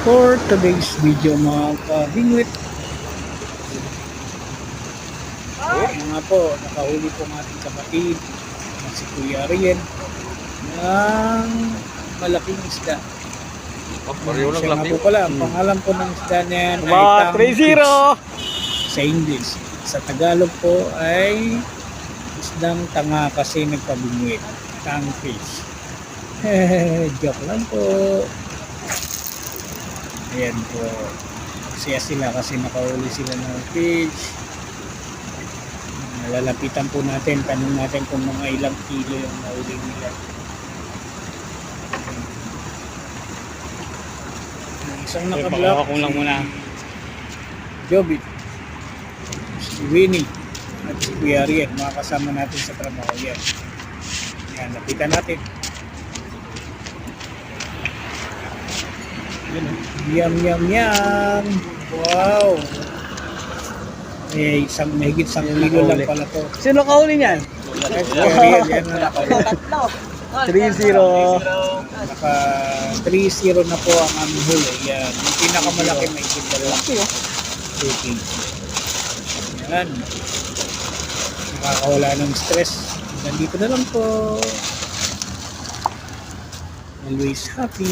For today's video mga kabingwit, mga po, nakahuli po ng ating kapatid na si Kuya Ariel ng malaking isda. Pareho lang Siya nga laki. po pala, ang pangalan po ng isda niyan ay Mga tonguefish 3-0. sa English. Sa Tagalog po ay isdang tanga kasi nagpabingwit. Tonguefish. Joke lang po. Ayan po. Masaya sila kasi nakahuli sila ng fish. Lalapitan po natin. Tanong natin kung mga ilang kilo yung nahuli nila. Isang naka-block. Ako lang muna. Joby. Si Winnie. At si Kuya Ariel. Mga kasama natin sa trabaho yan. Ayan, lapitan natin. Yum, yum, yum. Wow. Eh, mahigit isang kilo lang pala to. Sino kahuli niyan? Ay, Ariel, yan na nakahuli. 3-0. Naka 3-0 na po ang aming huli. Yan. Yung pinakamalaki may higit dalawang 2 kg. Yan. Nakakawala ng stress. Nandito na lang po. Always happy.